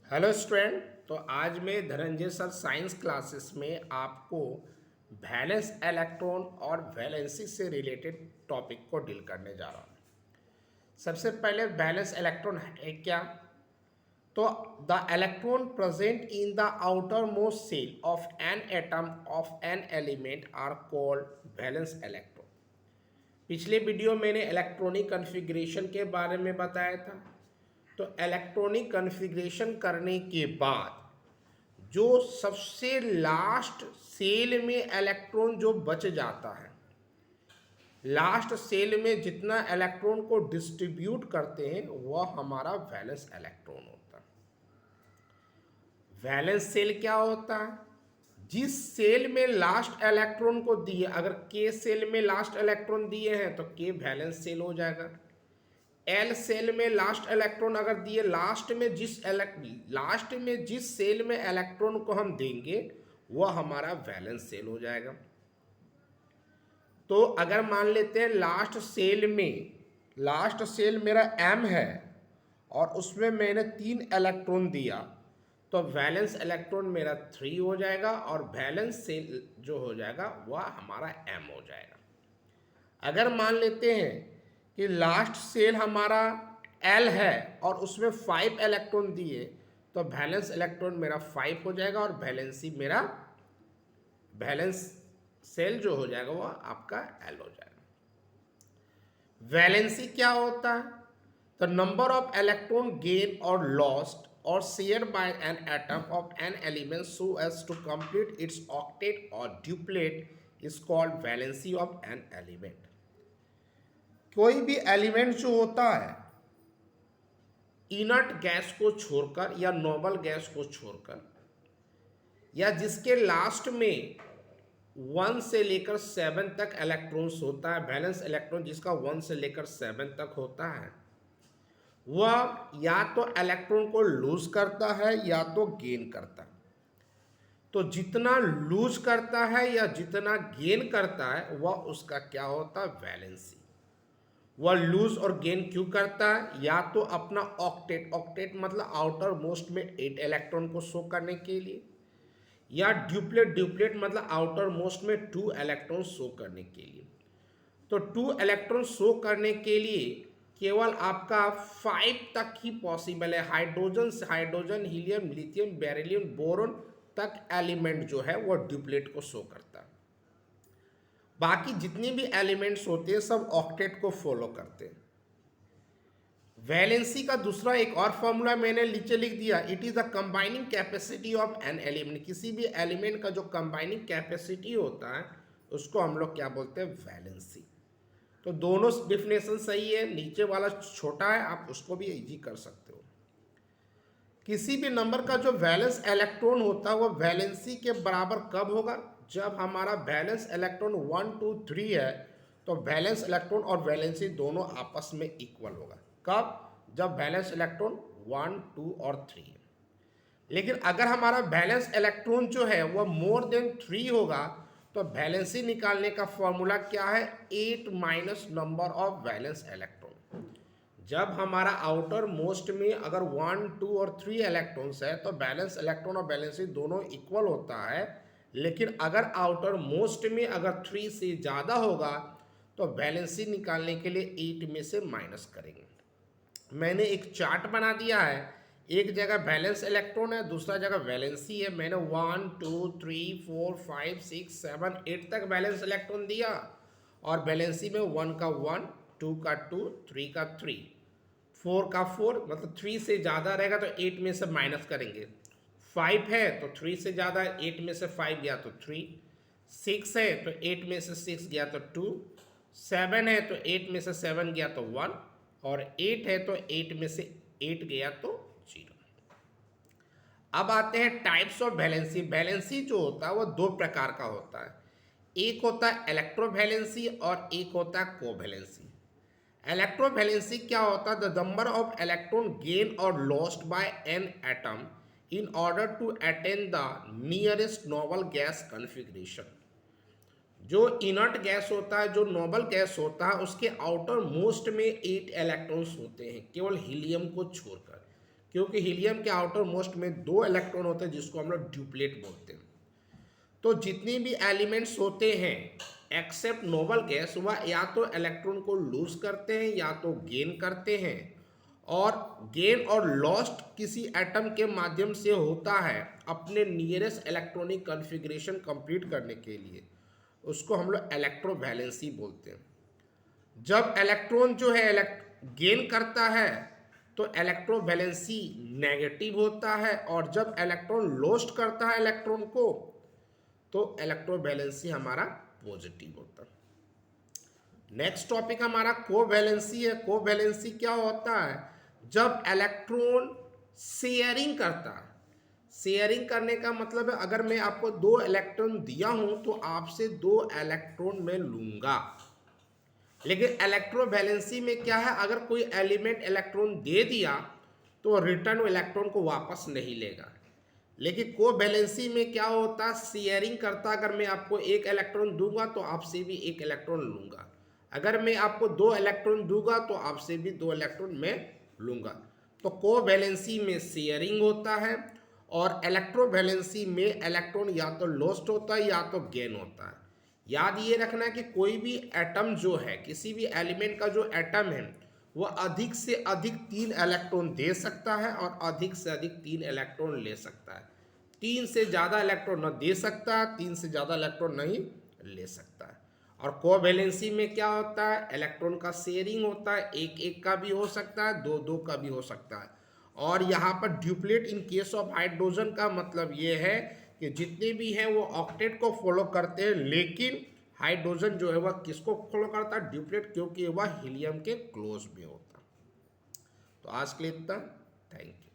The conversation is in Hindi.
Hello student. तो आज मैं धनंजय सर साइंस क्लासेस में आपको वैलेंस इलेक्ट्रॉन और वैलेंसी से रिलेटेड टॉपिक को डील करने जा रहा हूँ। सबसे पहले वैलेंस इलेक्ट्रॉन है क्या? तो the electron present in the outermost shell of an atom of an element are called valence electron. पिछले वीडियो मैंने इलेक्ट्रॉनिक कॉन्फ़िगरेशन के बारे में बताया था। तो इलेक्ट्रॉनिक कॉन्फ़िगरेशन करने के बाद जो सबसे लास्ट सेल में इलेक्ट्रॉन जो बच जाता है, लास्ट सेल में जितना इलेक्ट्रॉन को डिस्ट्रीब्यूट करते हैं वह हमारा वैलेंस इलेक्ट्रॉन होता है। वैलेंस सेल क्या होता है? जिस सेल में लास्ट इलेक्ट्रॉन को दिए, अगर के सेल में लास्ट इलेक्ट्रॉन दिए हैं तो के वैलेंस सेल हो जाएगा। एल सेल में लास्ट इलेक्ट्रॉन अगर दिए, लास्ट में जिस सेल में इलेक्ट्रॉन को हम देंगे वह हमारा वैलेंस सेल हो जाएगा। तो अगर मान लेते हैं लास्ट सेल मेरा एम है और उसमें मैंने 3 इलेक्ट्रॉन दिया तो वैलेंस इलेक्ट्रॉन मेरा 3 हो जाएगा और वैलेंस सेल जो हो जाएगा वह हमारा एम हो जाएगा। अगर मान लेते हैं कि लास्ट सेल हमारा एल है और उसमें 5 इलेक्ट्रॉन दिए तो वैलेंस इलेक्ट्रॉन मेरा 5 हो जाएगा और वैलेंस सेल जो हो जाएगा वो आपका एल हो जाएगा। वैलेंसी क्या होता है? तो नंबर ऑफ इलेक्ट्रॉन गेन और लॉस्ट और share by an atom of an element so as to complete its octet और duplet is called valency of an element. कोई भी एलिमेंट जो होता है इनर्ट गैस को छोड़कर या नोबल गैस को छोड़कर, या जिसके लास्ट में 1 से लेकर 7 तक इलेक्ट्रॉन्स होता है, वैलेंस इलेक्ट्रॉन जिसका 1 से लेकर 7 तक होता है, वह या तो इलेक्ट्रॉन को लूज करता है या तो गेन करता है। तो जितना लूज करता है या जितना गेन करता है वह उसका क्या होता है? वैलेंसी। वह लूज और गेन क्यों करता है? या तो अपना ऑक्टेट मतलब आउटर मोस्ट में 8 इलेक्ट्रॉन को शो करने के लिए, या ड्यूप्लेट मतलब आउटर मोस्ट में 2 इलेक्ट्रॉन शो करने के लिए। तो 2 इलेक्ट्रॉन शो करने के लिए केवल आपका 5 तक ही पॉसिबल है। Hydrogen, helium, lithium, beryllium, boron तक एलिमेंट जो है वो ड्यूप्लेट को शो करता है। बाकी जितने भी एलिमेंट्स होते हैं सब ऑक्टेट को फॉलो करते हैं। वैलेंसी का दूसरा एक और फॉर्मूला मैंने नीचे लिख दिया, it is the combining capacity of an element. किसी भी एलिमेंट का जो कंबाइनिंग कैपेसिटी होता है उसको हम लोग क्या बोलते हैं? वैलेंसी। तो दोनों डिफिनेशन सही है, नीचे वाला छोटा है, आप उसको भी इजी कर सकते हो। किसी भी नंबर का जो वैलेंस इलेक्ट्रॉन होता है वो वैलेंसी के बराबर कब होगा? जब हमारा वैलेंस इलेक्ट्रॉन 1 2 3 है तो वैलेंस इलेक्ट्रॉन और वैलेंसी दोनों आपस में इक्वल होगा। कब? जब वैलेंस इलेक्ट्रॉन 1 2 और 3 है। लेकिन अगर हमारा वैलेंस इलेक्ट्रॉन जो है वह मोर देन 3 होगा तो वैलेंसी निकालने का फॉर्मूला क्या है? 8 minus number of valence electron. जब हमारा आउटर मोस्ट में अगर 1 2 और 3 इलेक्ट्रॉन्स है तो वैलेंस इलेक्ट्रॉन और वैलेंसी दोनों इक्वल होता है। लेकिन अगर आउटर मोस्ट में अगर 3 से ज़्यादा होगा तो वैलेंसी निकालने के लिए 8 में से माइनस करेंगे। मैंने एक चार्ट बना दिया है, एक जगह वैलेंस इलेक्ट्रॉन है, दूसरा जगह वैलेंसी है। मैंने 1 2 3 4 5 6 7 8 तक वैलेंस इलेक्ट्रॉन दिया और वैलेंसी में 1 का 1 2 का 2 3 का 3 4 का 4, मतलब 3 से ज़्यादा रहेगा तो 8 में से माइनस करेंगे। 5 है तो 3 से ज़्यादा, 8 में से 5 गया तो 3, 6 है तो 8 में से 6 गया तो 2, 7 है तो 8 में से 7 गया तो 1 और 8 है तो 8 में से 8 गया तो 0। अब आते हैं टाइप्स ऑफ वैलेंसी। वैलेंसी जो होता है वो 2 प्रकार का होता है, एक होता है इलेक्ट्रोवैलेंसी और एक होता है कोवैलेंसी। इलेक्ट्रोवैलेंसी क्या होता है? The number of electron gain और lost by an atom in order to attain the nearest noble gas configuration. जो इनर्ट गैस होता है, जो नोबल गैस होता है, उसके आउटर मोस्ट में 8 इलेक्ट्रॉन्स होते हैं केवल हीलियम को छोड़कर। क्योंकि हीलियम के आउटर मोस्ट में 2 इलेक्ट्रॉन होते हैं जिसको हम लोग ड्यूप्लेट बोलते हैं। तो जितनी भी एलिमेंट्स होते हैं एक्सेप्ट नोबल गैस, वह या तो इलेक्ट्रॉन को लूज करते हैं या तो गेन करते हैं, और गेन और लॉस्ट किसी एटम के माध्यम से होता है अपने नियरेस्ट इलेक्ट्रॉनिक कॉन्फ़िगरेशन कंप्लीट करने के लिए। उसको हम लोग इलेक्ट्रोवैलेंसी बोलते हैं। जब इलेक्ट्रॉन जो है गेन करता है तो इलेक्ट्रोवैलेंसी नेगेटिव होता है, और जब इलेक्ट्रॉन लॉस्ट करता है इलेक्ट्रॉन को तो इलेक्ट्रोवैलेंसी हमारा पॉजिटिव होता है। नेक्स्ट टॉपिक हमारा कोवैलेंसी है। कोवैलेंसी क्या होता है? जब इलेक्ट्रॉन शेयरिंग करता है। शेयरिंग करने का मतलब है अगर मैं आपको 2 इलेक्ट्रॉन दिया हूं तो आपसे 2 इलेक्ट्रॉन मैं लूंगा। लेकिन इलेक्ट्रोवैलेंसी में क्या है, अगर कोई एलिमेंट इलेक्ट्रॉन दे दिया तो रिटर्न इलेक्ट्रॉन को वापस नहीं लेगा। लेकिन कोवैलेंसी में क्या होता, शेयरिंग करता, अगर मैं आपको 1 इलेक्ट्रॉन दूंगा तो आपसे भी 1 इलेक्ट्रॉन लूंगा, अगर मैं आपको 2 इलेक्ट्रॉन दूंगा तो आपसे भी 2 इलेक्ट्रॉन मैं लूंगा। तो कोवैलेंसी में शेयरिंग होता है, और इलेक्ट्रोवैलेंसी में इलेक्ट्रॉन या तो लॉस्ट होता है या तो गेन होता है। याद ये रखना कि कोई भी एटम जो है, किसी भी एलिमेंट का जो एटम है वो अधिक से अधिक 3 इलेक्ट्रॉन दे सकता है और अधिक से अधिक 3 इलेक्ट्रॉन ले सकता है। 3 से ज़्यादा इलेक्ट्रॉन न दे सकता है, 3 से ज़्यादा इलेक्ट्रॉन नहीं ले सकता है। और कोवैलेंसी में क्या होता है, इलेक्ट्रॉन का शेयरिंग होता है, 1-1 का भी हो सकता है, 2-2 का भी हो सकता है। और यहाँ पर duplet in case of hydrogen का मतलब ये है कि जितने भी हैं वो ऑक्टेट को फॉलो करते हैं, लेकिन हाइड्रोजन जो है वह किसको फॉलो करता है, ड्यूप्लेट, क्योंकि वह हीलियम के क्लोज में होता है। तो आज के लिए इतना, थैंक यू।